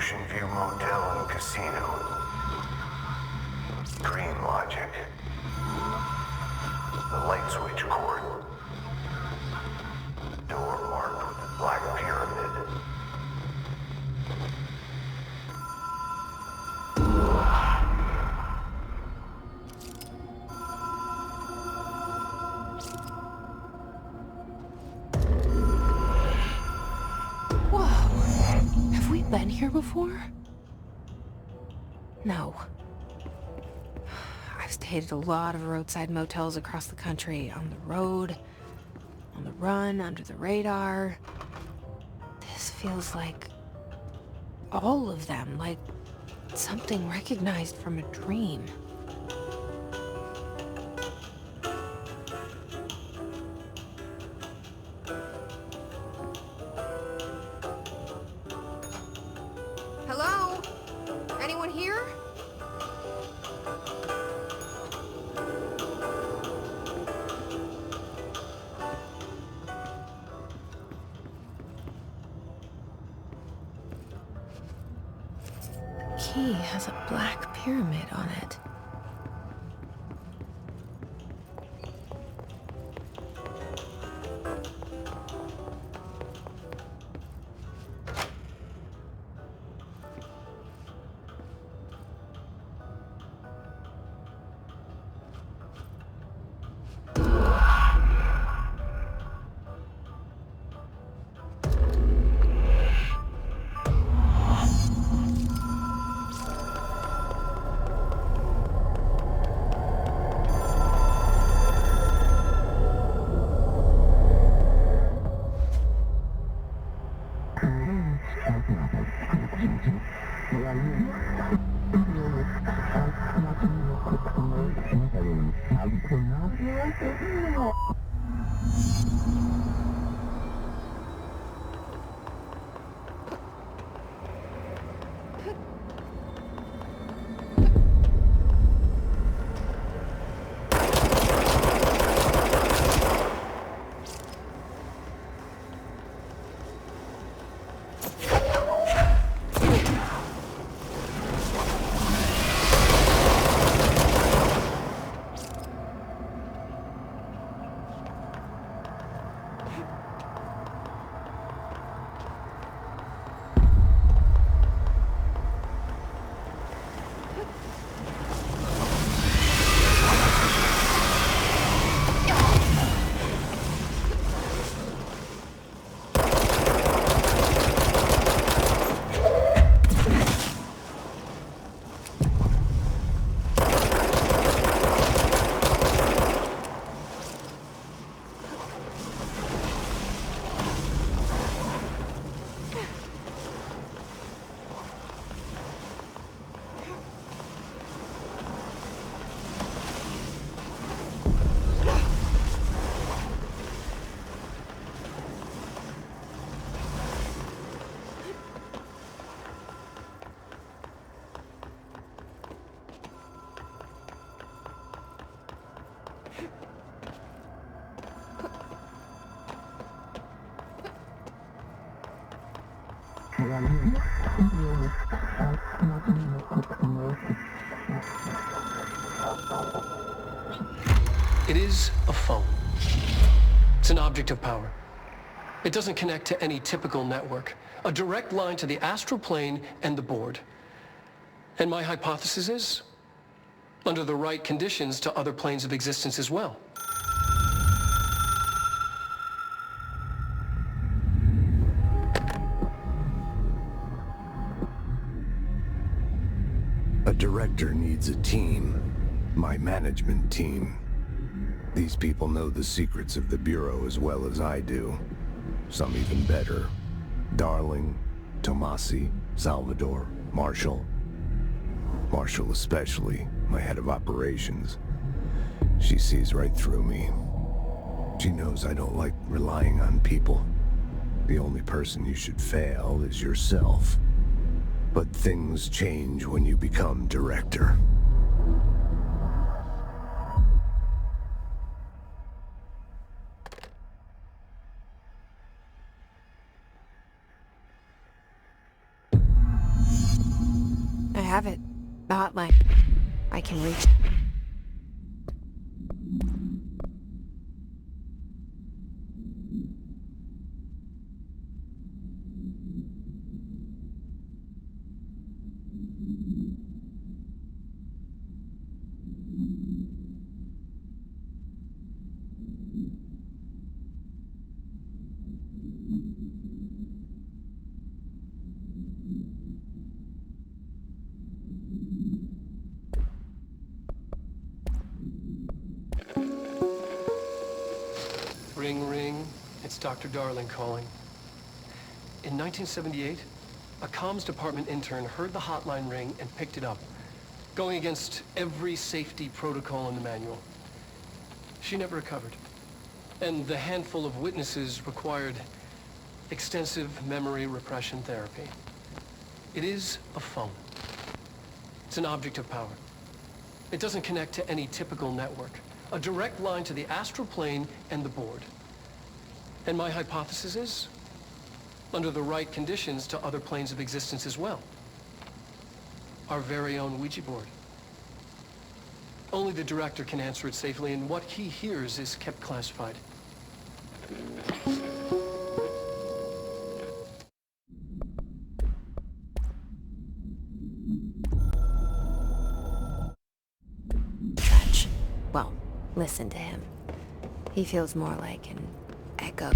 Ocean View Motel and Casino. Green logic. The light switch cord. Door marked with the black pyramid. Whoa. Have we been here before? No. I've stayed at a lot of roadside motels across the country, on the road, on the run, under the radar. This feels like all of them, like something recognized from a dream. Hello? Anyone here? Key has a black pyramid on it. It is a phone. It's an object of power. It doesn't connect to any typical network. A direct line to the astral plane and the board. And my hypothesis is, under the right conditions, to other planes of existence as well. A director needs a team. My management team. These people know the secrets of the Bureau as well as I do. Some even better. Darling, Tomasi, Salvador, Marshall. Marshall especially, my head of operations. She sees right through me. She knows I don't like relying on people. The only person you should fail is yourself. But things change when you become director. have it. The hotline. I can reach. Ring, ring. It's Dr. Darling calling. In 1978, a comms department intern heard the hotline ring and picked it up, going against every safety protocol in the manual. She never recovered. And the handful of witnesses required extensive memory repression therapy. It is a phone. It's an object of power. It doesn't connect to any typical network. A direct line to the astral plane and the board. And my hypothesis is, under the right conditions, to other planes of existence as well. Our very own Ouija board. Only the director can answer it safely, and what he hears is kept classified. Touch. Well, listen to him. He feels more like an echo.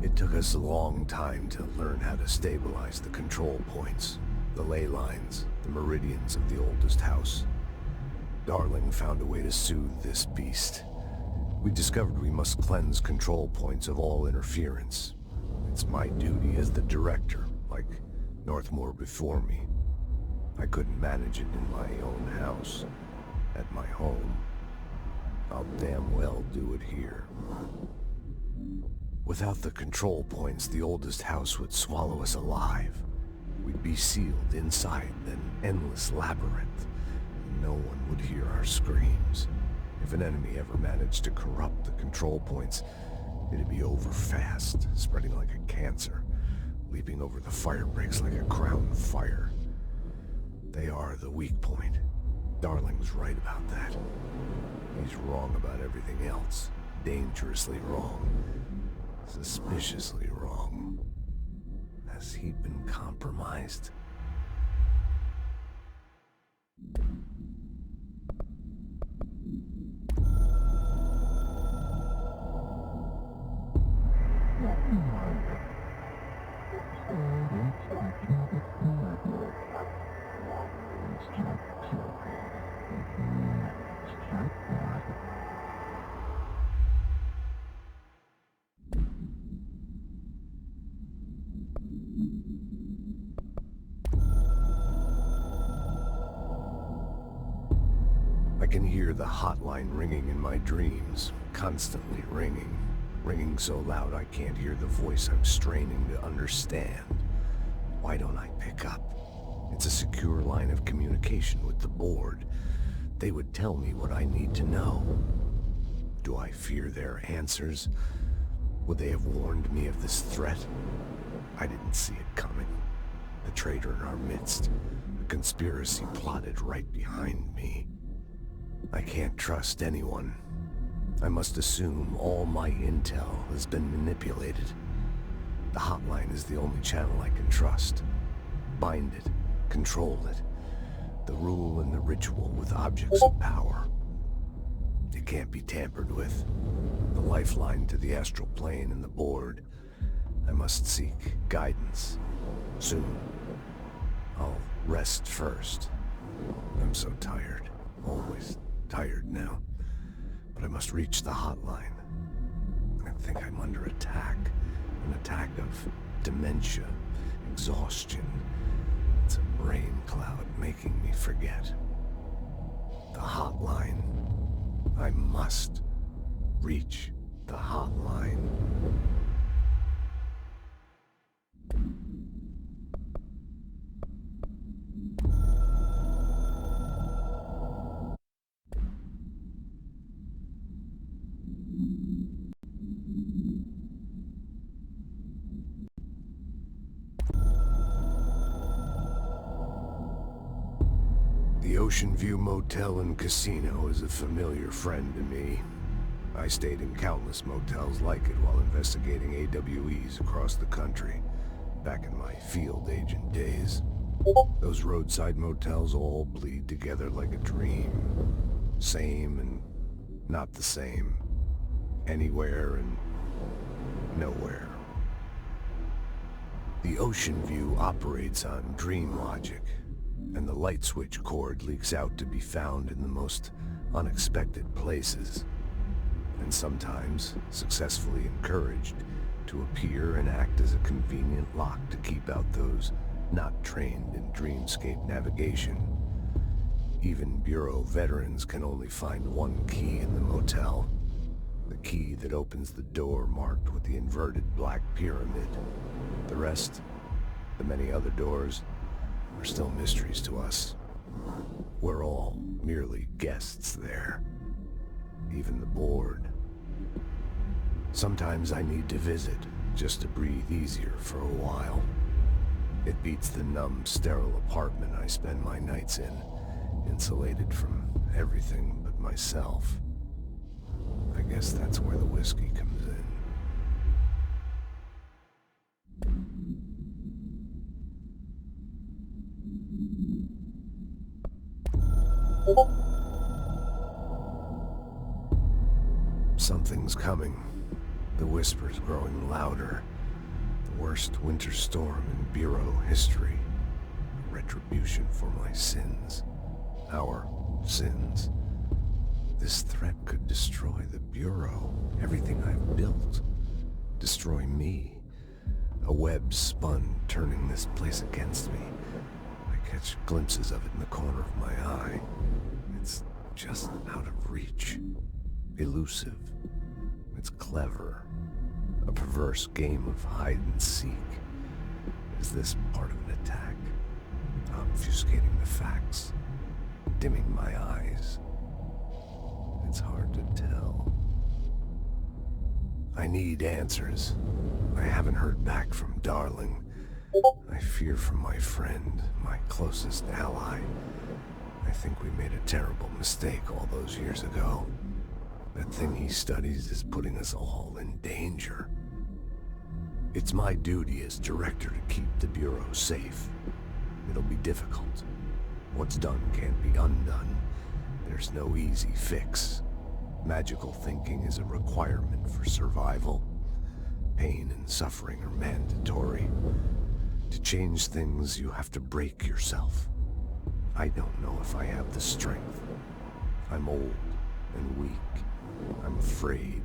It took us a long time to learn how to stabilize the control points, the ley lines, the meridians of the oldest house. Darling found a way to soothe this beast. We discovered we must cleanse control points of all interference. It's my duty as the director, like Northmore before me. I couldn't manage it in my own house, at my home. I'll damn well do it here. Without the control points, the oldest house would swallow us alive. We'd be sealed inside an endless labyrinth. No one would hear our screams. If an enemy ever managed to corrupt the control points, it'd be over fast, spreading like a cancer, leaping over the fire breaks like a crown of fire. They are the weak point. Darling's right about that. He's wrong about everything else. Dangerously wrong. Suspiciously wrong. Has he been compromised? I can hear the hotline ringing in my dreams, constantly ringing. Ringing so loud I can't hear the voice I'm straining to understand. Why don't I pick up? It's a secure line of communication with the board. They would tell me what I need to know. Do I fear their answers? Would they have warned me of this threat? I didn't see it coming. The traitor in our midst. A conspiracy plotted right behind me. I can't trust anyone. I must assume all my intel has been manipulated. The hotline is the only channel I can trust. Bind it, control it. The rule and the ritual with objects of power. It can't be tampered with. The lifeline to the astral plane and the board. I must seek guidance. Soon. I'll rest first. I'm so tired. Always tired now. But I must reach the hotline. I think I'm under attack. An attack of dementia, exhaustion. It's a brain cloud making me forget. The hotline. I must reach the hotline. Ocean View Motel and Casino is a familiar friend to me. I stayed in countless motels like it while investigating AWEs across the country, back in my field agent days. Those roadside motels all bleed together like a dream. Same and not the same. Anywhere and nowhere. The Ocean View operates on dream logic, and the light switch cord leaks out to be found in the most unexpected places, and sometimes successfully encouraged to appear and act as a convenient lock to keep out those not trained in dreamscape navigation. Even Bureau veterans can only find one key in the motel. The key that opens the door marked with the inverted black pyramid. The rest, the many other doors, are still mysteries to us. We're all merely guests there. Even the board. Sometimes I need to visit, just to breathe easier for a while. It beats the numb, sterile apartment I spend my nights in, insulated from everything but myself. I guess that's where the whiskey comes in. Something's coming. The whispers growing louder. The worst winter storm in Bureau history. Retribution for my sins. Our sins. This threat could destroy the Bureau, everything I've built. Destroy me. A web spun, turning this place against me. I catch glimpses of it in the corner of my eye. It's just out of reach. Elusive. It's clever. A perverse game of hide and seek. Is this part of an attack? Obfuscating the facts. Dimming my eyes. It's hard to tell. I need answers. I haven't heard back from Darling. I fear for my friend, my closest ally. I think we made a terrible mistake all those years ago. That thing he studies is putting us all in danger. It's my duty as director to keep the Bureau safe. It'll be difficult. What's done can't be undone. There's no easy fix. Magical thinking is a requirement for survival. Pain and suffering are mandatory. To change things, you have to break yourself. I don't know if I have the strength. I'm old and weak. I'm afraid.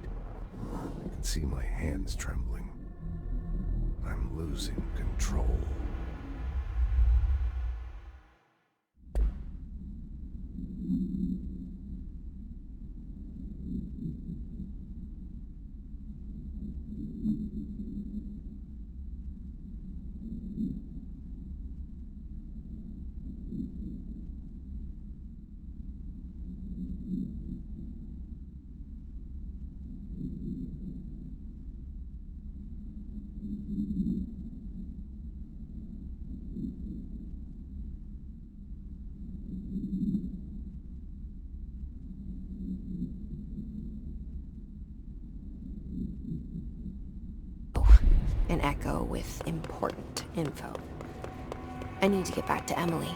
I can see my hands trembling. I'm losing control. An echo with important info. I need to get back to Emily.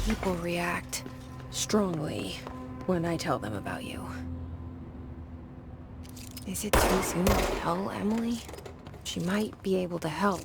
People react strongly when I tell them about you. Is it too soon to tell Emily? She might be able to help.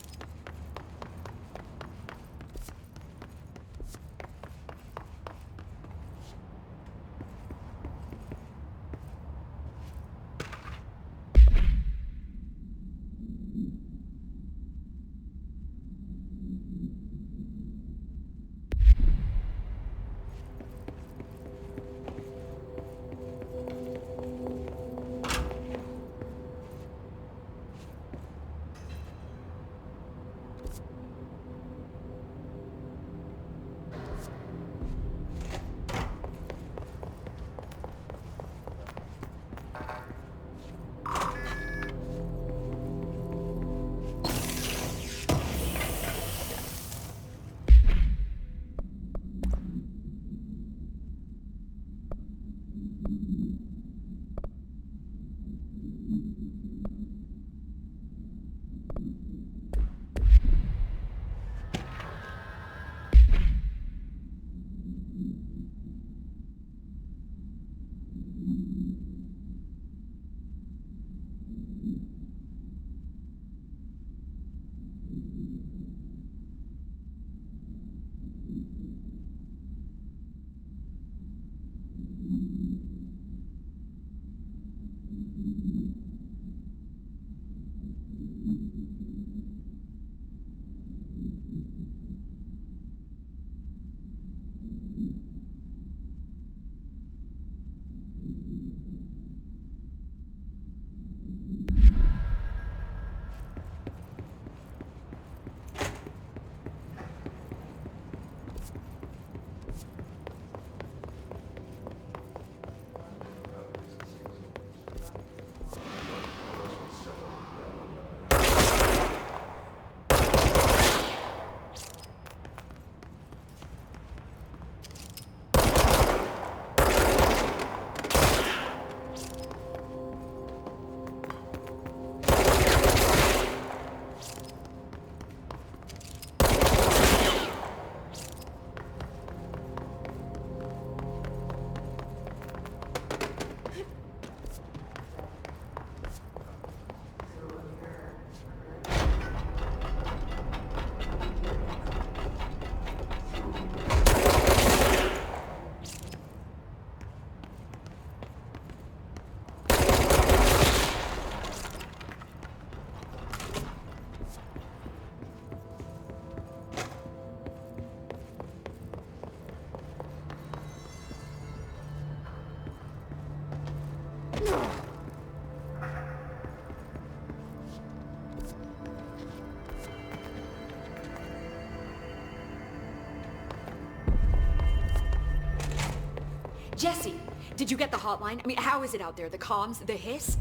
Jesse, did you get the hotline? I mean, how is it out there? The comms? The hiss?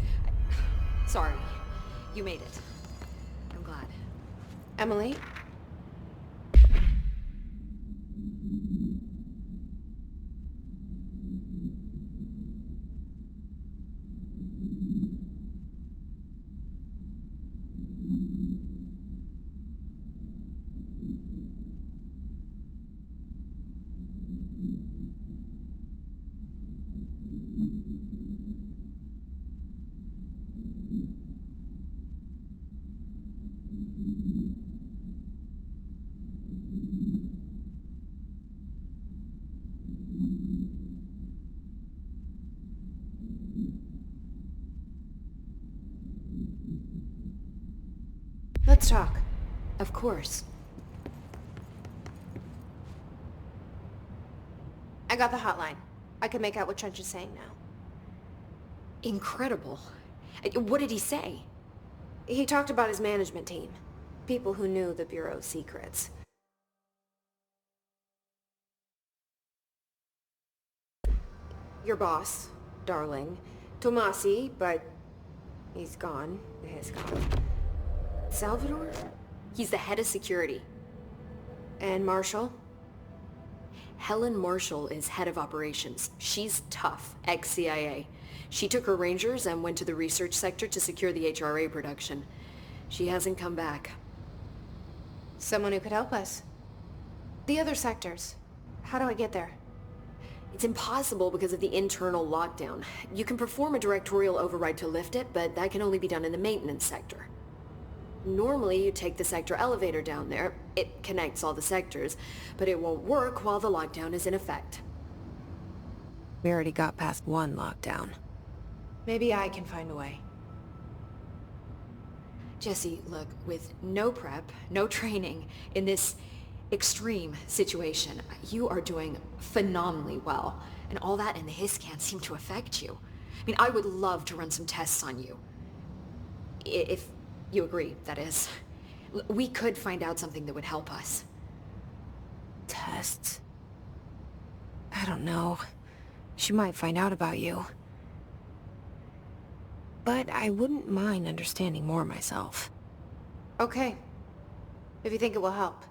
Sorry. You made it. I'm glad. Emily? Let's talk. Of course. I got the hotline. I can make out what Trench is saying now. Incredible. What did he say? He talked about his management team. People who knew the Bureau's secrets. Your boss, Darling. Tomasi, but he's gone. He's gone. Salvador? He's the head of security. And Marshall? Helen Marshall is head of operations. She's tough, ex-CIA. She took her Rangers and went to the research sector to secure the HRA production. She hasn't come back. Someone who could help us. The other sectors. How do I get there? It's impossible because of the internal lockdown. You can perform a directorial override to lift it, but that can only be done in the maintenance sector. Normally, you take the sector elevator down there. It connects all the sectors, but it won't work while the lockdown is in effect. We already got past one lockdown. Maybe I can find a way. Jesse, look, with no prep, no training, in this extreme situation, you are doing phenomenally well. And all that and the hiss can't seem to affect you. I mean, I would love to run some tests on you. If you agree, that is. We could find out something that would help us. Tests? I don't know. She might find out about you. But I wouldn't mind understanding more myself. Okay. If you think it will help.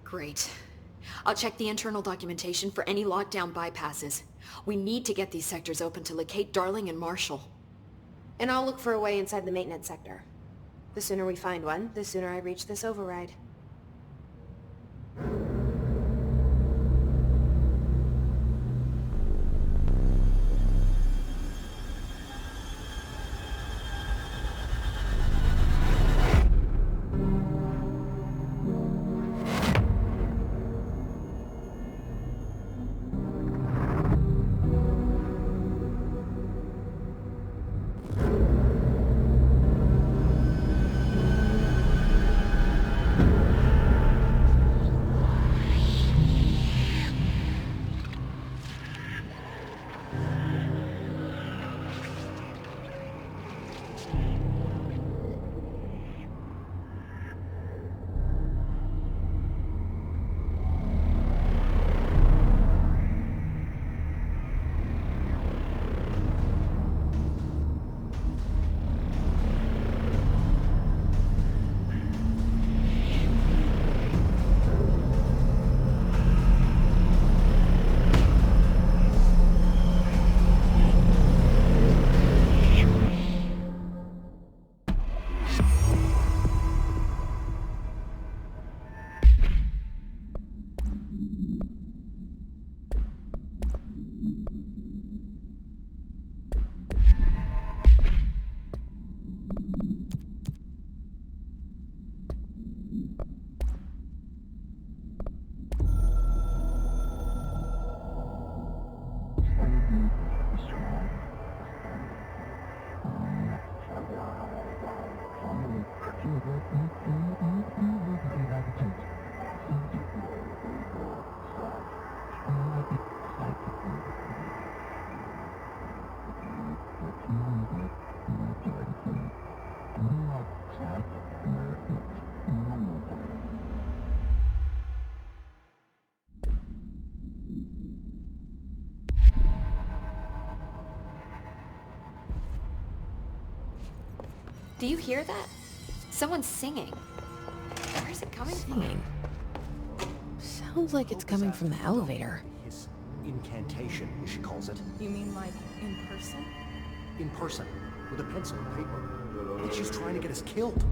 Great. I'll check the internal documentation for any lockdown bypasses. We need to get these sectors open to locate Darling and Marshall. And I'll look for a way inside the maintenance sector. The sooner we find one, the sooner I reach this override. Do you hear that? Someone's singing. Where's it coming from? Singing. Sounds like it's coming from the elevator. His incantation, as she calls it. You mean like in person? In person, with a pencil and paper. And she's trying to get us killed.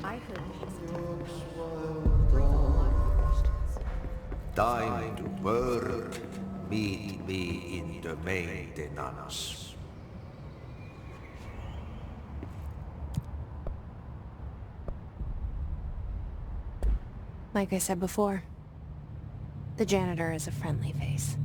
I heard music. Brings up a lot of questions. Time to bird. Meet me in the maintenance. Like I said before, the janitor is a friendly face.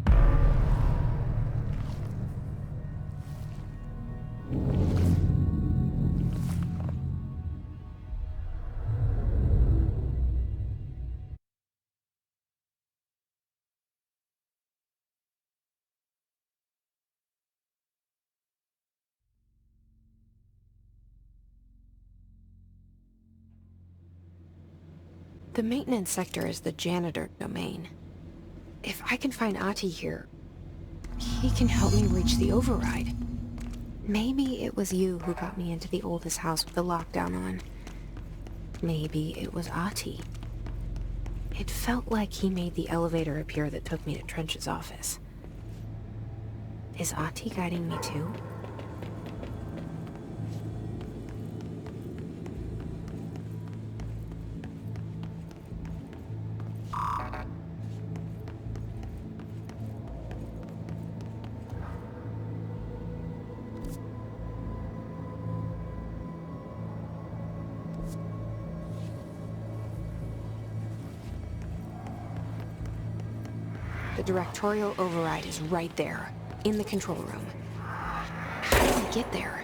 The maintenance sector is the janitor domain. If I can find Ahti here, he can help me reach the override. Maybe it was you who got me into the oldest house with the lockdown on. Maybe it was Ahti. It felt like he made the elevator appear that took me to Trench's office. Is Ahti guiding me too? The directorial override is right there, in the control room. How do I get there?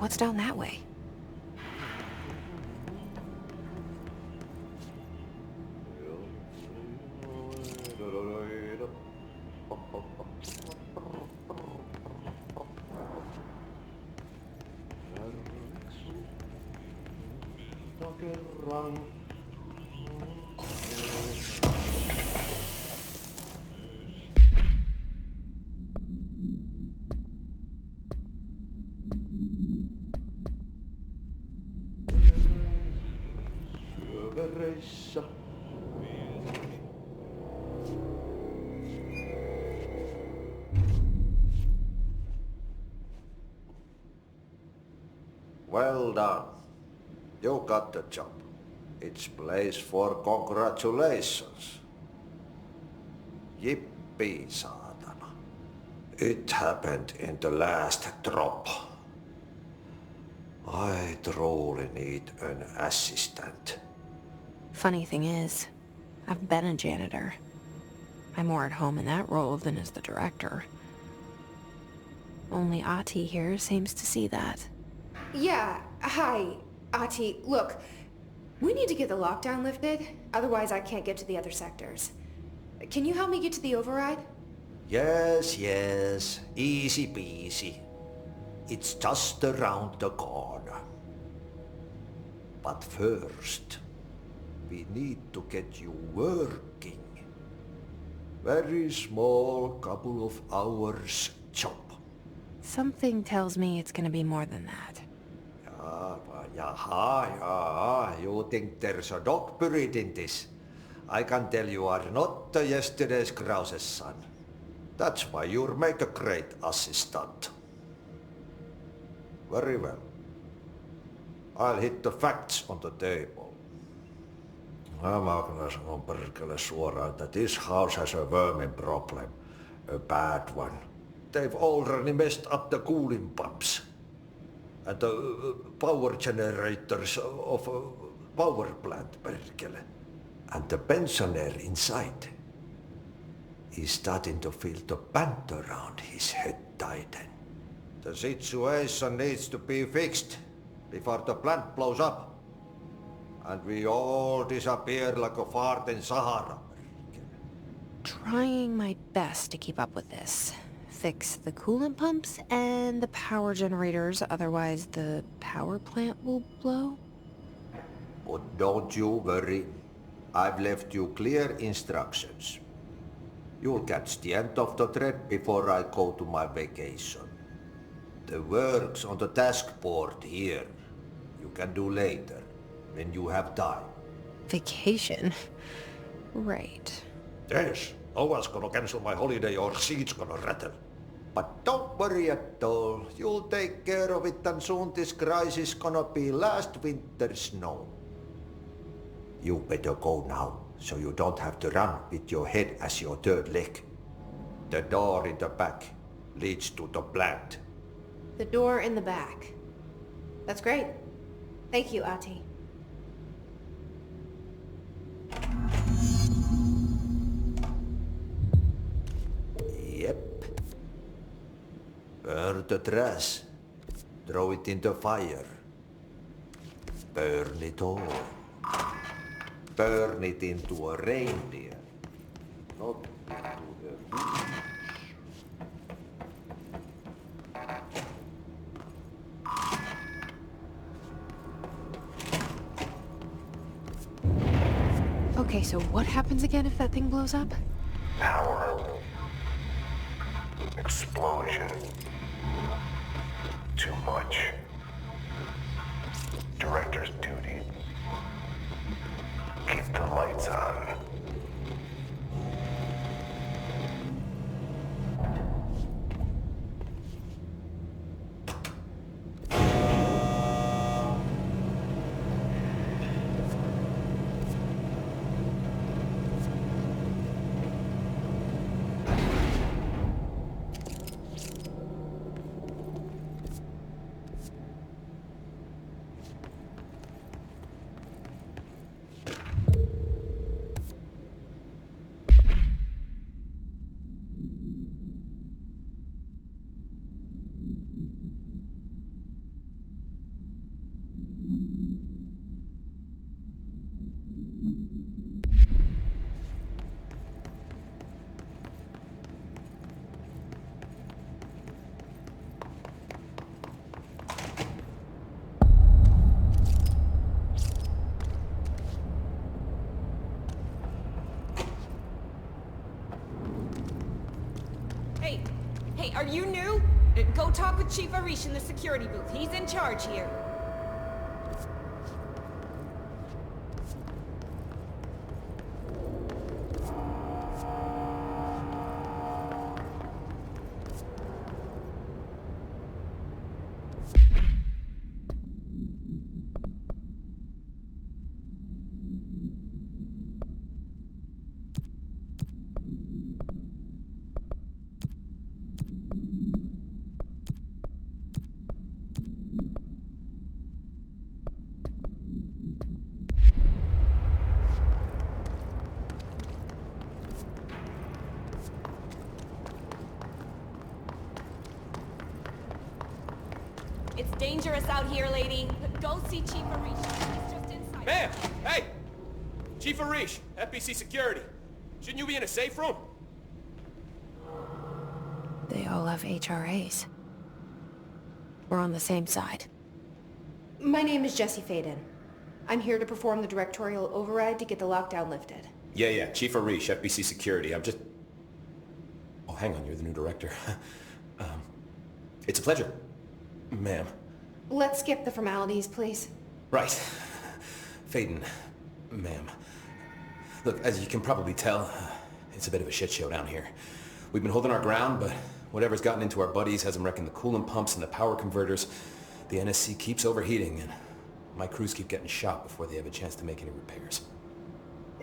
What's down that way? Syövereissä. Well done. You got the job. It's place for congratulations. Yippee, saatana. It happened in the last drop. I truly need an assistant. Funny thing is, I've been a janitor. I'm more at home in that role than as the director. Only Ahti here seems to see that. Yeah, hi, Ahti. Look, we need to get the lockdown lifted, otherwise I can't get to the other sectors. Can you help me get to the override? Yes, easy peasy. It's just around the corner. But first, we need to get you working. Very small, couple of hours job. Something tells me it's gonna be more than that. Yaha, you think there's a dog buried in this? I can tell you are not yesterday's Krause's son. That's why you'll make a great assistant. Very well. I'll hit the facts on the table. Mä kyllä sanon perkele suoraan, että this house has a vermin problem. A bad one. They've already messed up the cooling pumps. And the power generators of a power plant, perkele. And the pensioner inside is starting to feel the band around his head tighten. The situation needs to be fixed before the plant blows up. And we all disappear like a fart in Sahara. Trying my best to keep up with this. Fix the coolant pumps and the power generators, otherwise the power plant will blow. But don't you worry. I've left you clear instructions. You'll catch the end of the thread before I go to my vacation. The work's on the task board here. You can do later, when you have time. Vacation? Right. Yes, no one's gonna cancel my holiday or seat's gonna rattle. But don't worry at all. You'll take care of it and soon this crisis gonna be last winter's snow. You better go now, so you don't have to run with your head as your third leg. The door in the back leads to the plant. The door in the back. That's great. Thank you, Ahti. Yep. Burn the trash. Throw it in the fire. Burn it all. Burn it into a reindeer. Not into the bush. Okay, so what happens again if that thing blows up? Power. Explosion. Too much. Director's duty. Keep the lights on. you new? Go talk with Chief Arish in the security booth. He's in charge here. It's dangerous out here, lady. Go see Chief Arish. He's just inside. Ma'am! Hey! Chief Arish, FBC Security. Shouldn't you be in a safe room? They all have HRAs. We're on the same side. My name is Jesse Faden. I'm here to perform the directorial override to get the lockdown lifted. Yeah, Chief Arish, FBC Security. I'm just... Oh, hang on, you're the new director. It's a pleasure, ma'am. Let's skip the formalities, please. Right. Faden, ma'am. Look, as you can probably tell, it's a bit of a shit show down here. We've been holding our ground, but whatever's gotten into our buddies has them wrecking the coolant pumps and the power converters. The NSC keeps overheating, and my crews keep getting shot before they have a chance to make any repairs.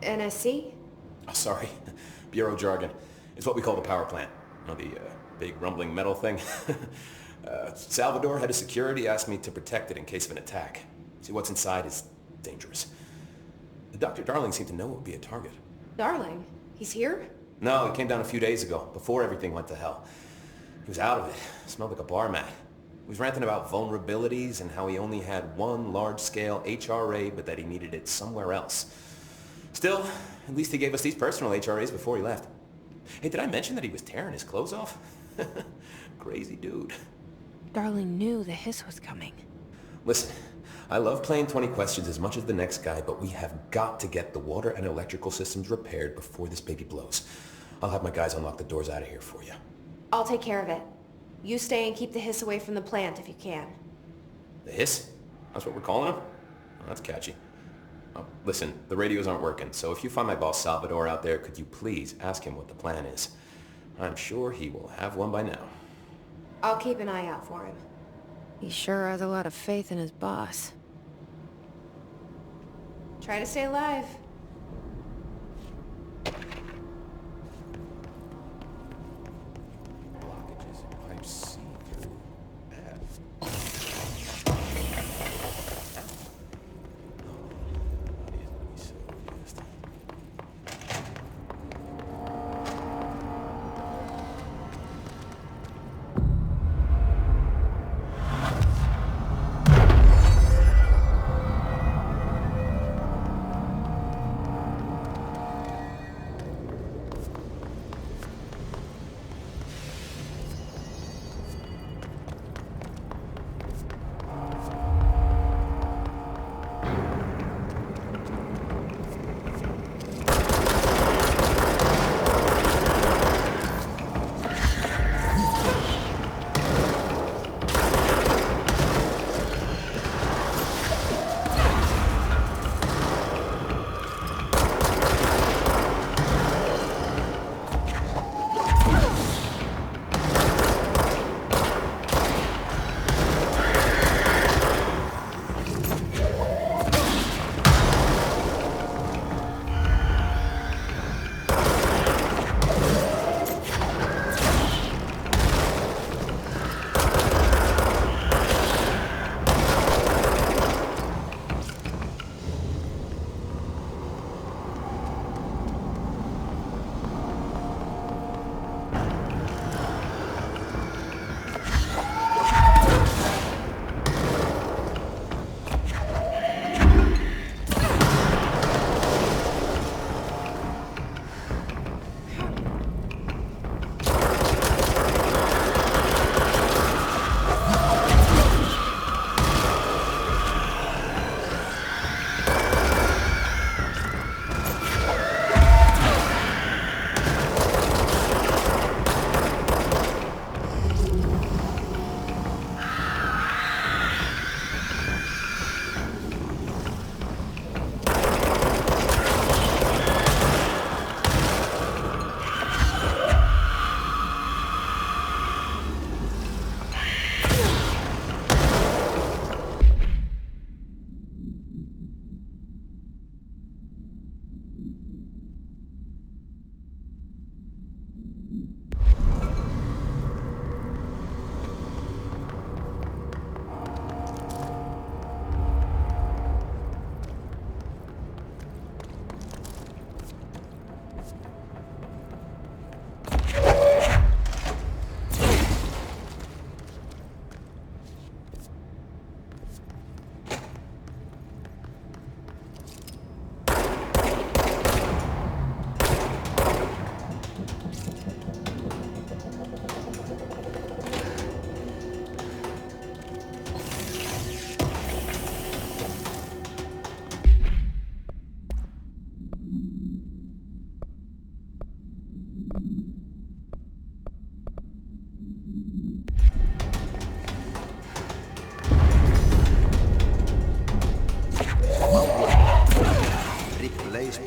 NSC? Oh, sorry. Bureau jargon. It's what we call the power plant. You know, the big rumbling metal thing? Salvador, head of security, asked me to protect it in case of an attack. See, what's inside is dangerous. Dr. Darling seemed to know it would be a target. Darling? He's here? No, he came down a few days ago, before everything went to hell. He was out of it. Smelled like a bar mat. He was ranting about vulnerabilities and how he only had one large-scale HRA, but that he needed it somewhere else. Still, at least he gave us these personal HRAs before he left. Hey, did I mention that he was tearing his clothes off? Crazy dude. Darling knew the hiss was coming. Listen, I love playing 20 questions as much as the next guy, but we have got to get the water and electrical systems repaired before this baby blows. I'll have my guys unlock the doors out of here for you. I'll take care of it. You stay and keep the hiss away from the plant if you can. The hiss? That's what we're calling him? Oh, that's catchy. Oh, listen, the radios aren't working, so if you find my boss Salvador out there, could you please ask him what the plan is? I'm sure he will have one by now. I'll keep an eye out for him. He sure has a lot of faith in his boss. Try to stay alive. Blockages in pipe C through F.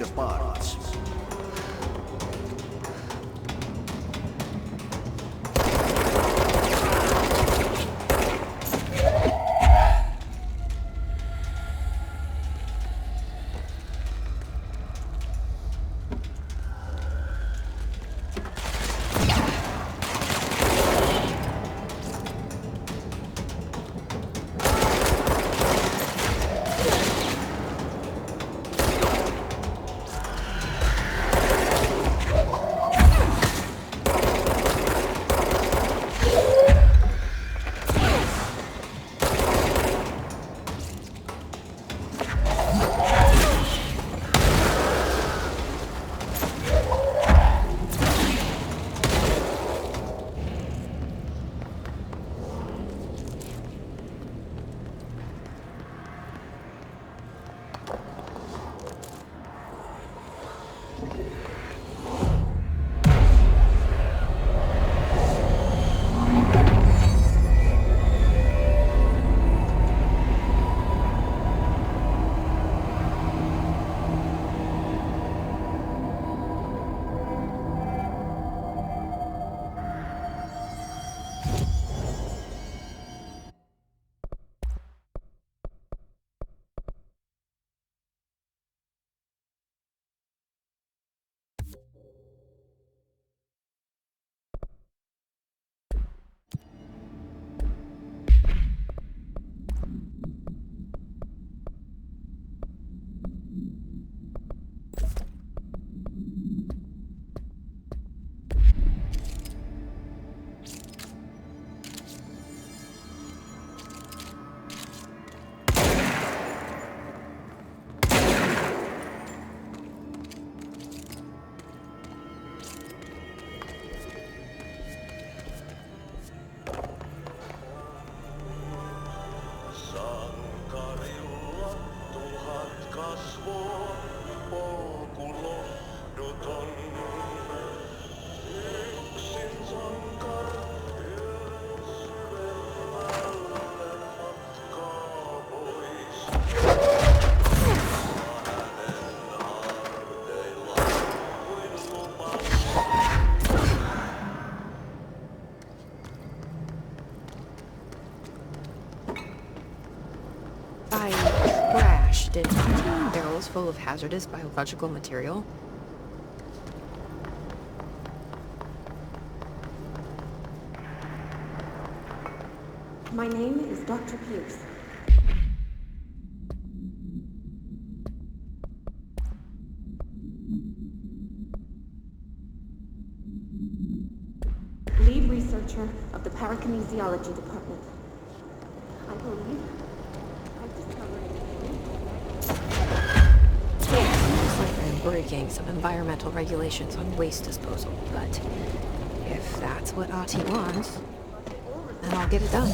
the parts. I crashed in 15 barrels full of hazardous biological material. My name is Dr. Pierce. Lead researcher of the Parakinesiology Department. I believe I've discovered Looks like I'm breaking some environmental regulations on waste disposal, but if that's what Ahti wants, then I'll get it done.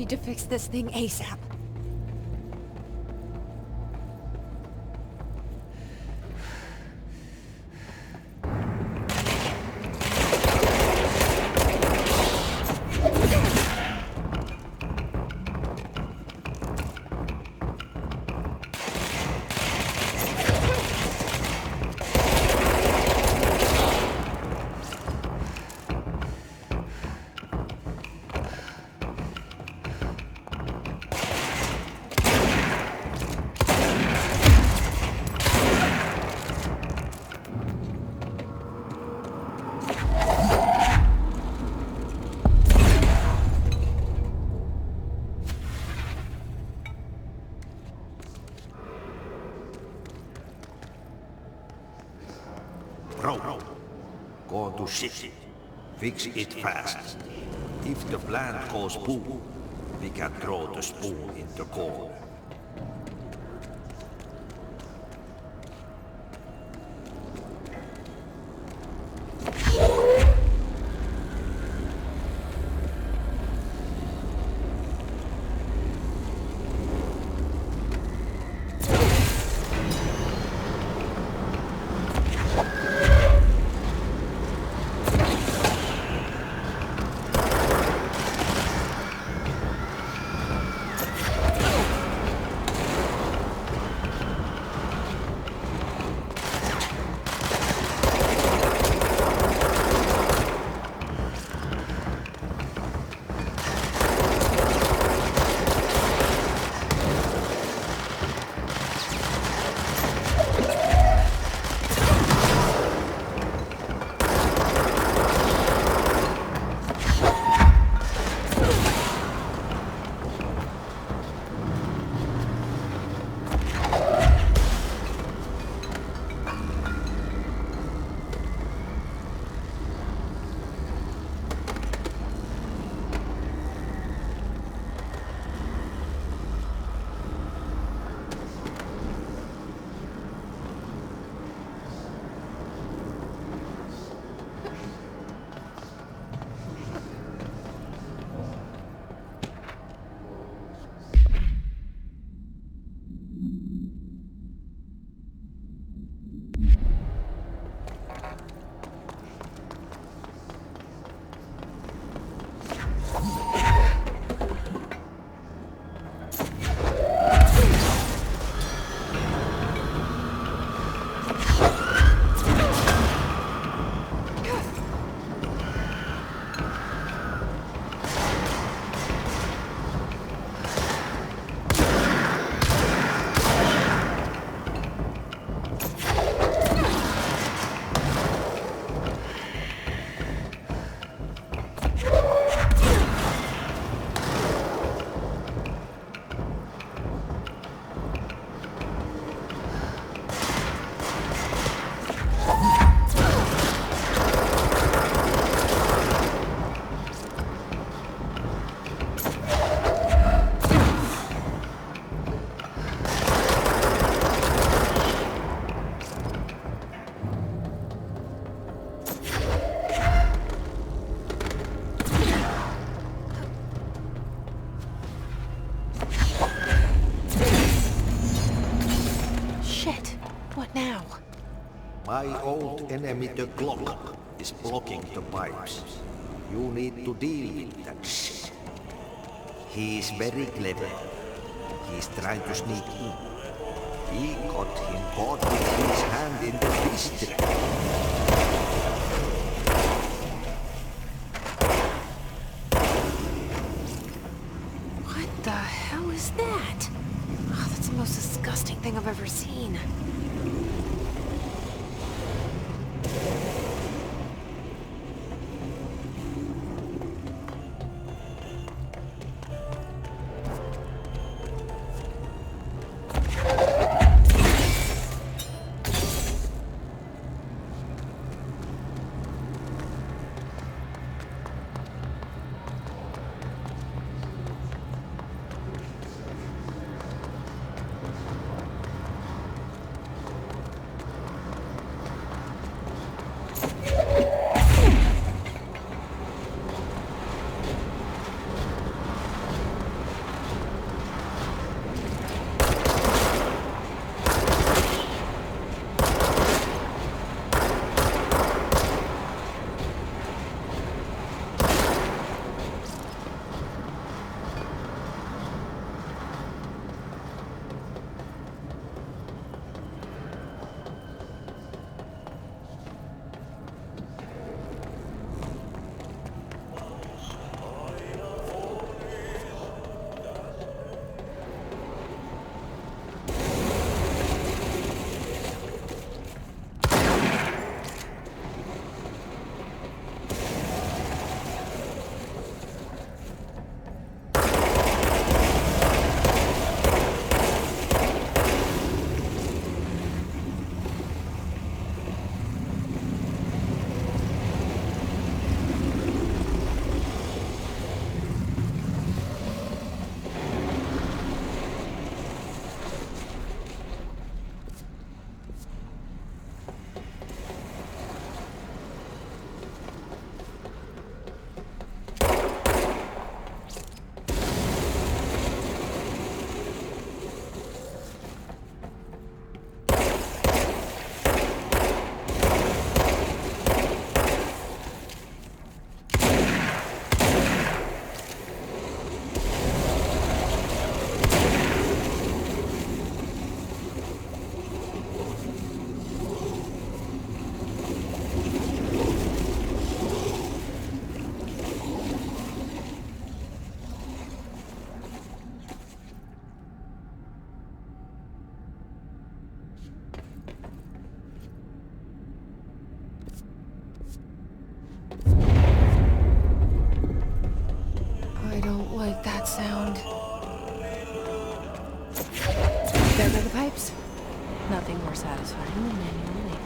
need to fix this thing ASAP. Bro, go to shit. Fix it fast. If the plant goes boom, we can throw the spoon in the corner. My old enemy, the clock, is blocking the pipes. You need to deal with that shit. He is very clever. He's trying to sneak in. We got him caught with his hand in the history. What the hell is that? Oh, that's the most disgusting thing I've ever seen. I don't like that sound. There go the pipes. Nothing more satisfying than manual labor.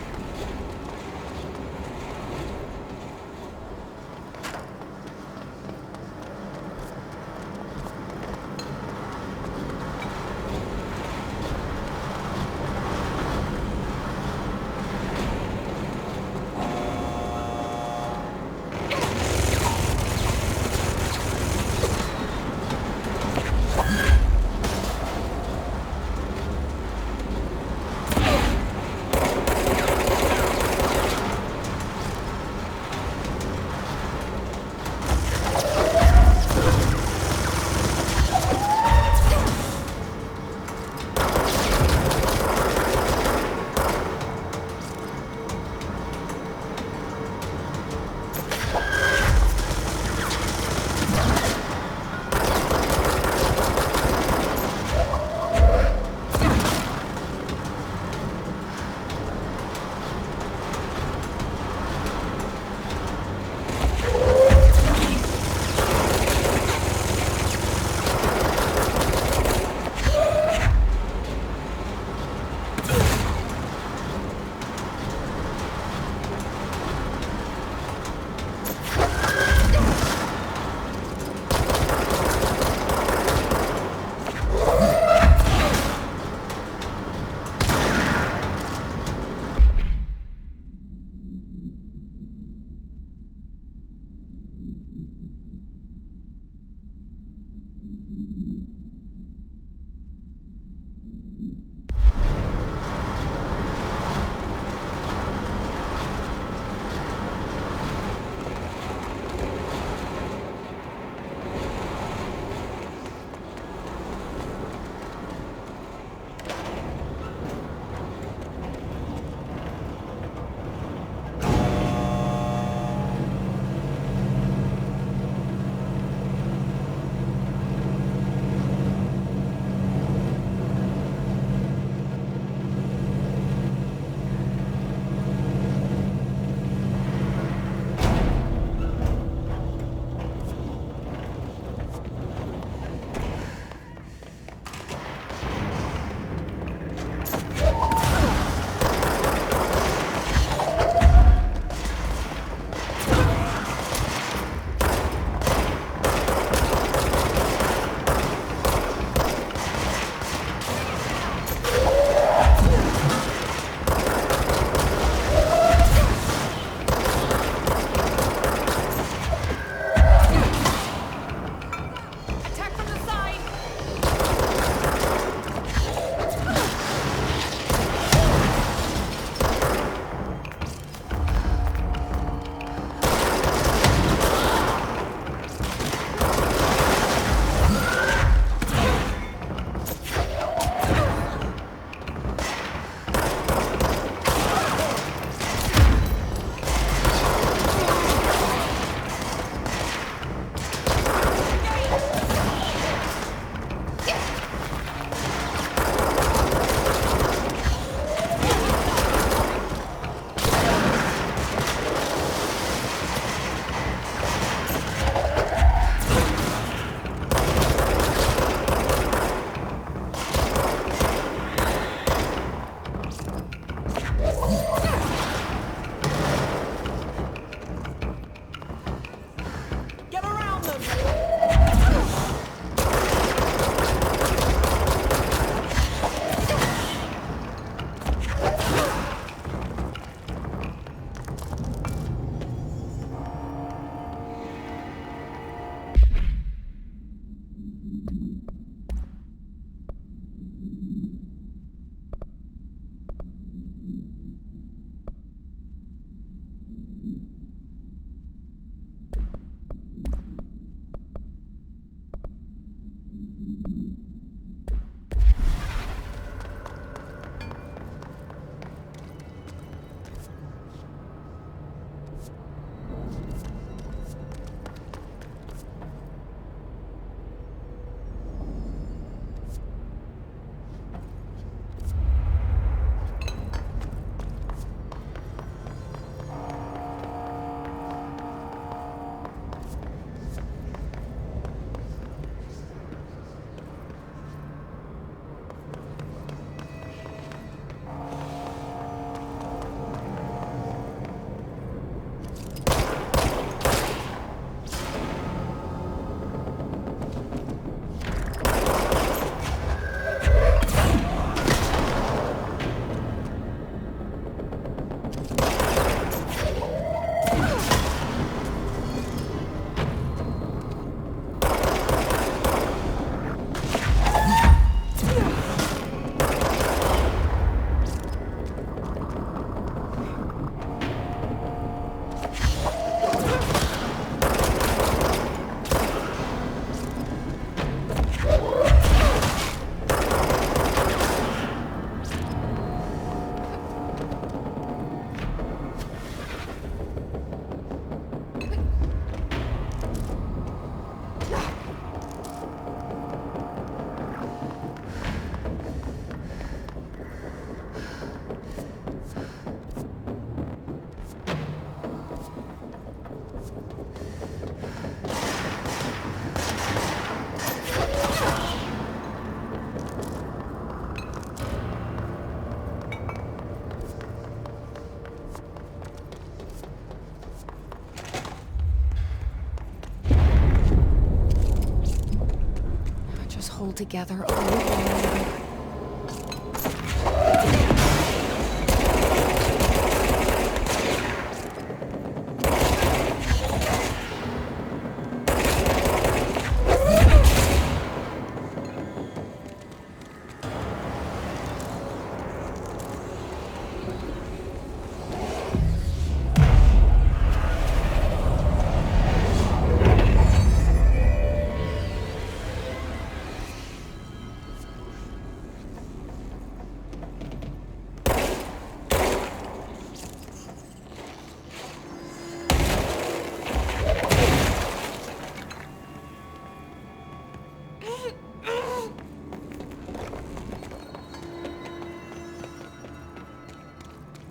together again.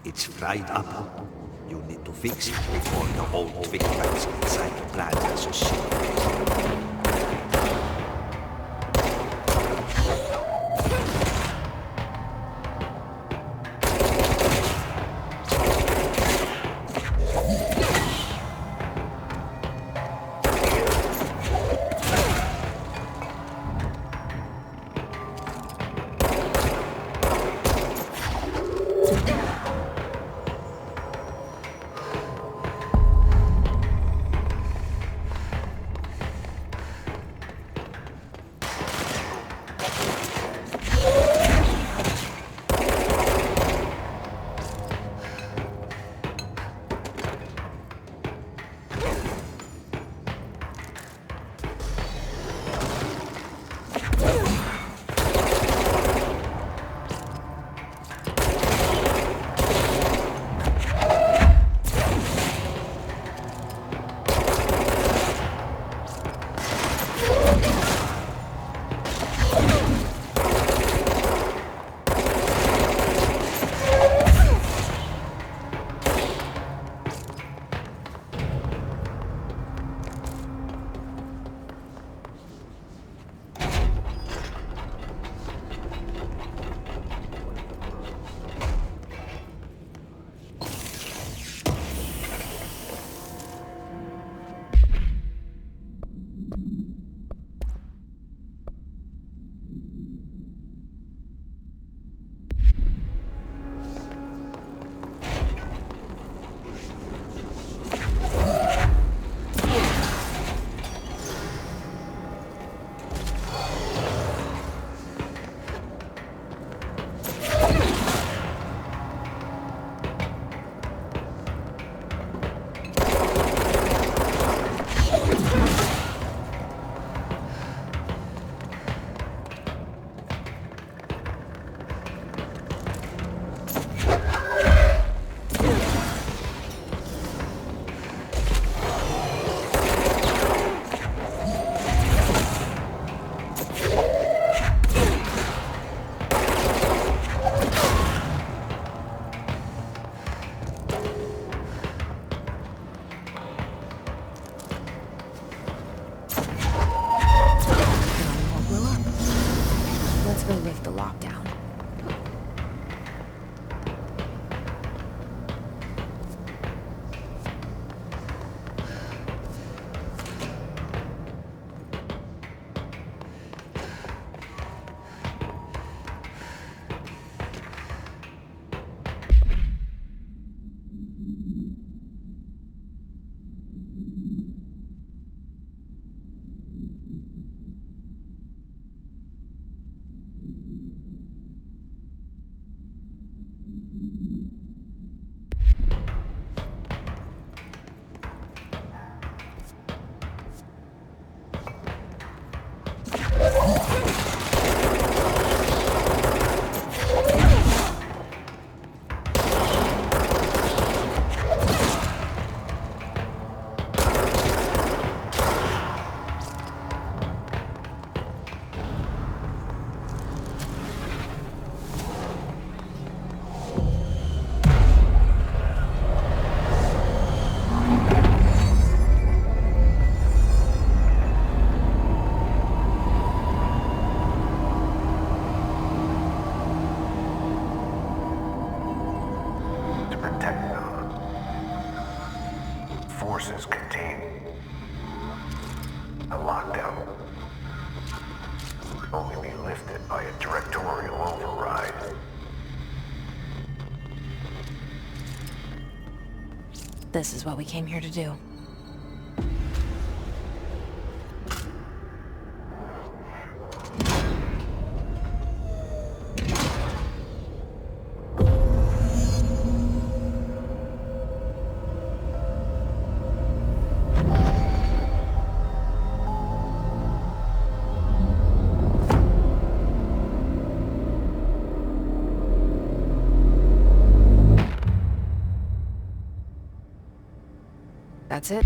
It's fried up. You need to fix it before the old victims inside the plant has a shit. forces contain a lockdown. Only This is what we came here to do. That's it.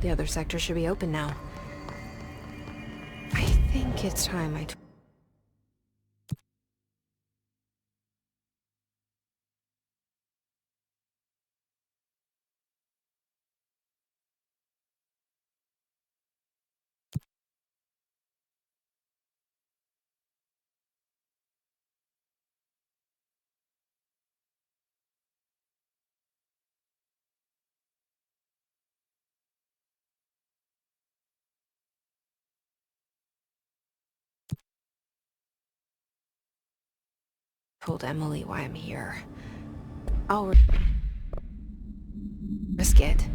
The other sector should be open now. I think it's time I told Emily why I'm here. I'll risk it.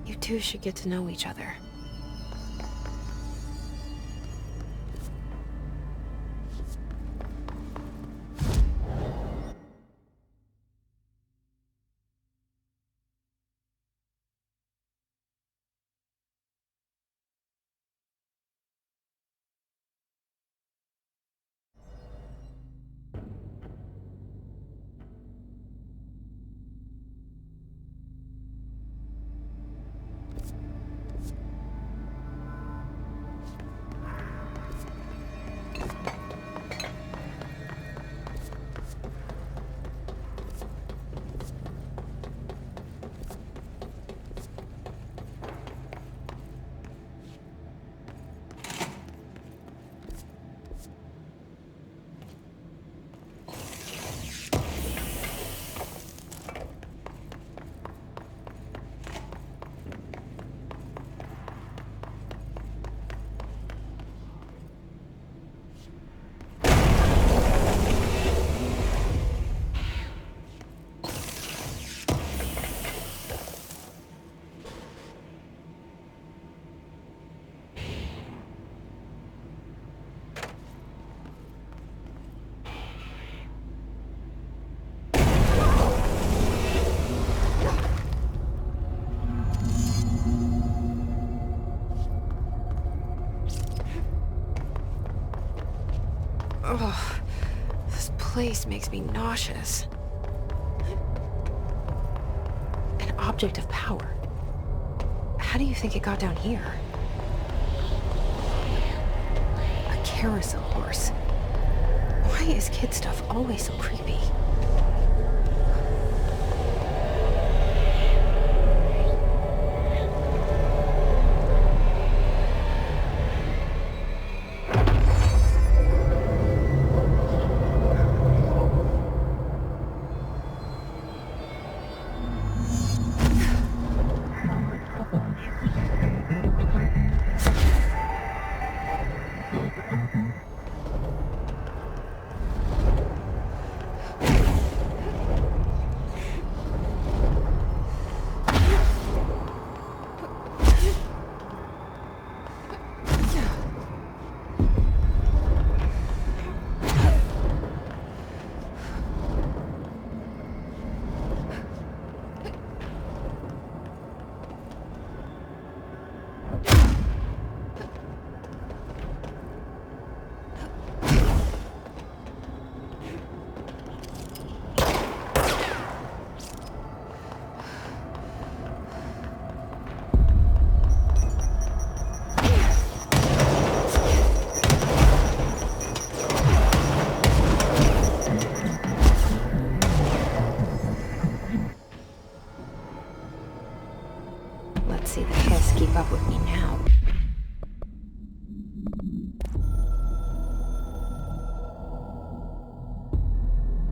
You two should get to know each other. Ugh, this place makes me nauseous. An object of power. How do you think it got down here? A carousel horse. Why is kid stuff always so creepy?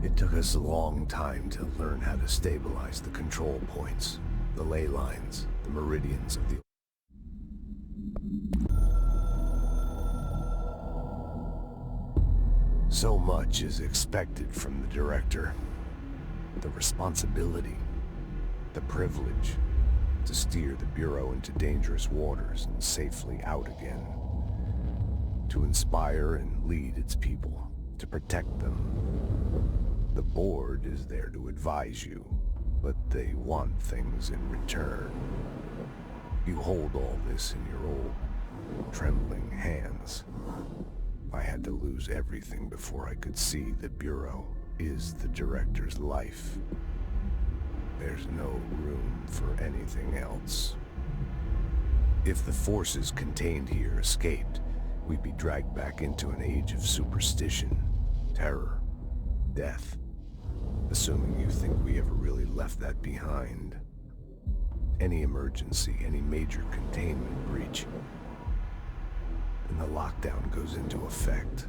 It took us a long time to learn how to stabilize the control points, the ley lines, the meridians of the... So much is expected from the director. The responsibility, the privilege to steer the Bureau into dangerous waters and safely out again. To inspire and lead its people, to protect them. The board is there to advise you, but they want things in return. You hold all this in your old, trembling hands. I had to lose everything before I could see the Bureau is the director's life. There's no room for anything else. If the forces contained here escaped, we'd be dragged back into an age of superstition, terror, death. Assuming you think we ever really left that behind. Any emergency, any major containment breach, and the lockdown goes into effect.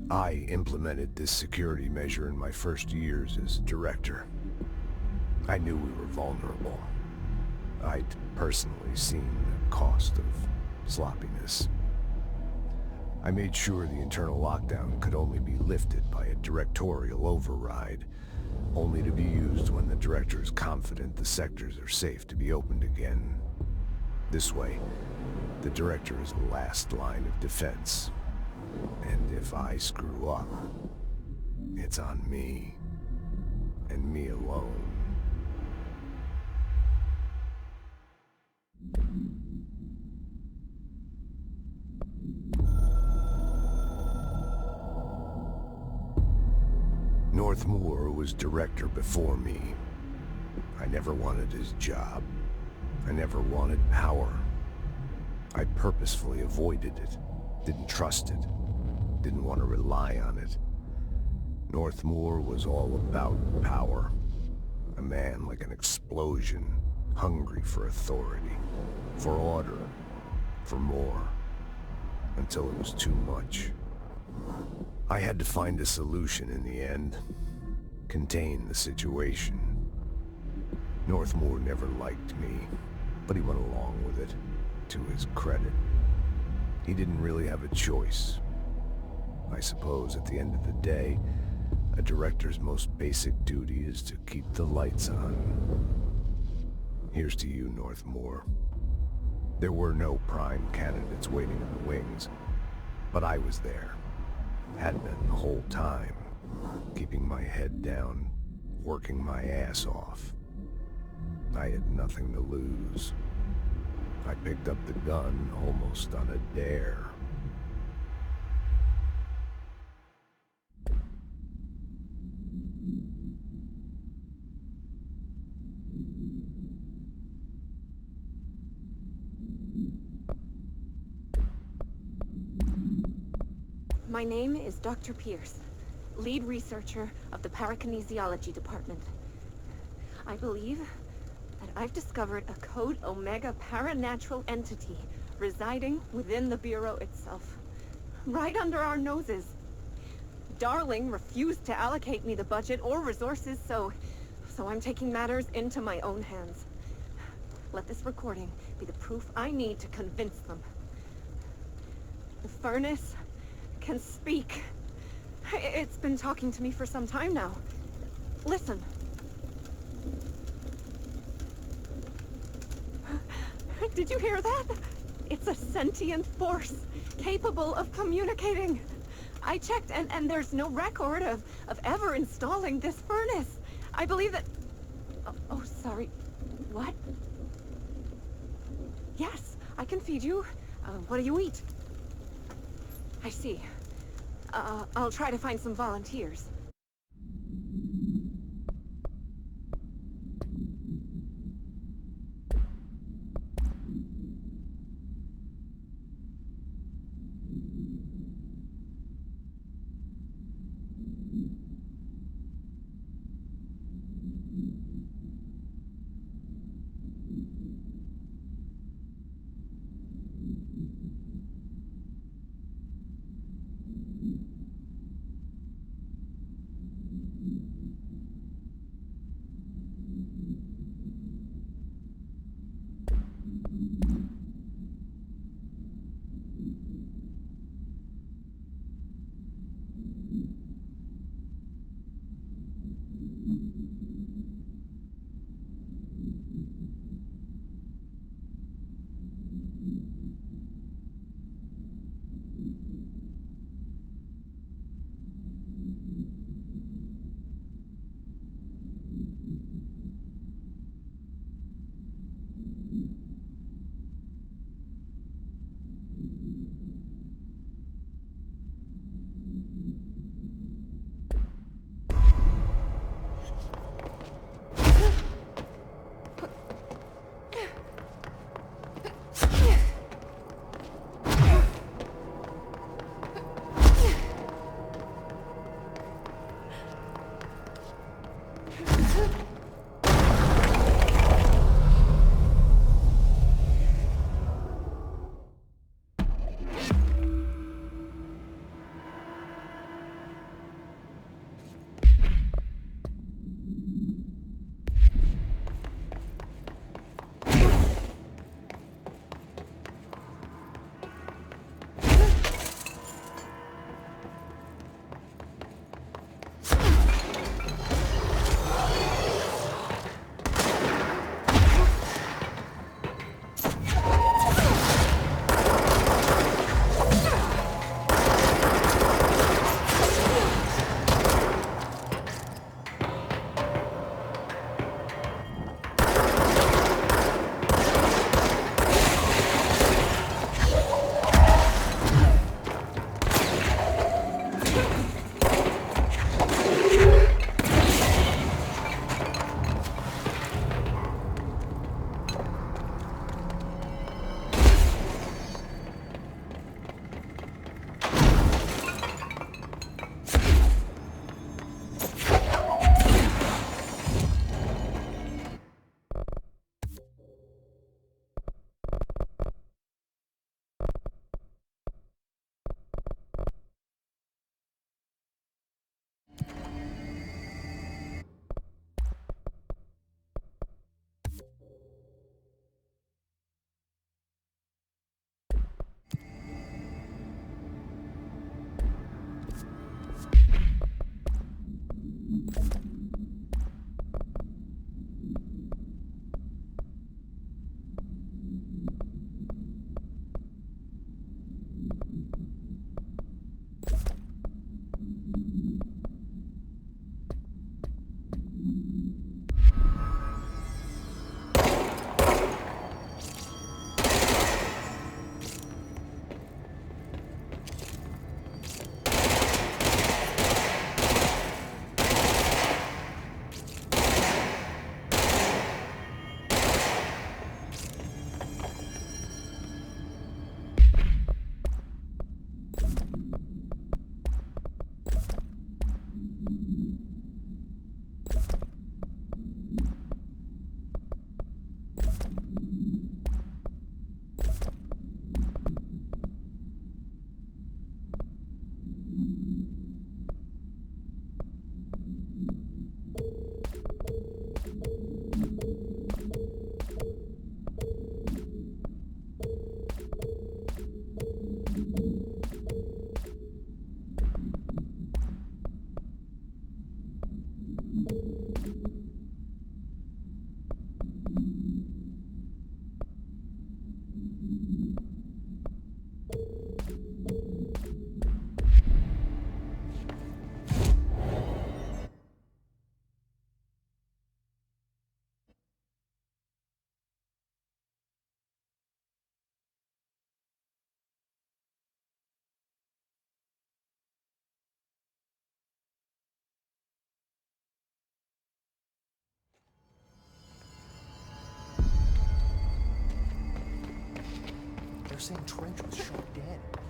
I implemented this security measure in my first years as director. I knew we were vulnerable. I'd personally seen the cost of sloppiness. I made sure the internal lockdown could only be lifted by a directorial override, only to be used when the director is confident the sectors are safe to be opened again. This way, the director is the last line of defense. And if I screw up, it's on me, and me alone. Northmoor was director before me. I never wanted his job. I never wanted power. I purposefully avoided it, didn't trust it, didn't want to rely on it. Northmoor was all about power. A man like an explosion, hungry for authority, for order, for more, until it was too much. I had to find a solution in the end, contain the situation. Northmoor never liked me, but he went along with it, to his credit. He didn't really have a choice. I suppose at the end of the day, a director's most basic duty is to keep the lights on. Here's to you, Northmoor. There were no prime candidates waiting in the wings, but I was there. Had been the whole time, keeping my head down, working my ass off. I had nothing to lose. I picked up the gun almost on a dare. My name is Dr. Pierce, lead researcher of the Parakinesiology Department. I believe that I've discovered a Code Omega paranatural entity residing within the Bureau itself, right under our noses. Darling refused to allocate me the budget or resources, so I'm taking matters into my own hands. Let this recording be the proof I need to convince them. The furnace can speak. It's been talking to me for some time now. Listen. Did you hear that? It's a sentient force, capable of communicating. I checked, and there's no record of ever installing this furnace. I believe that... Oh, sorry. What? Yes, I can feed you. What do you eat? I see. I'll try to find some volunteers. They're saying Trench was shot dead.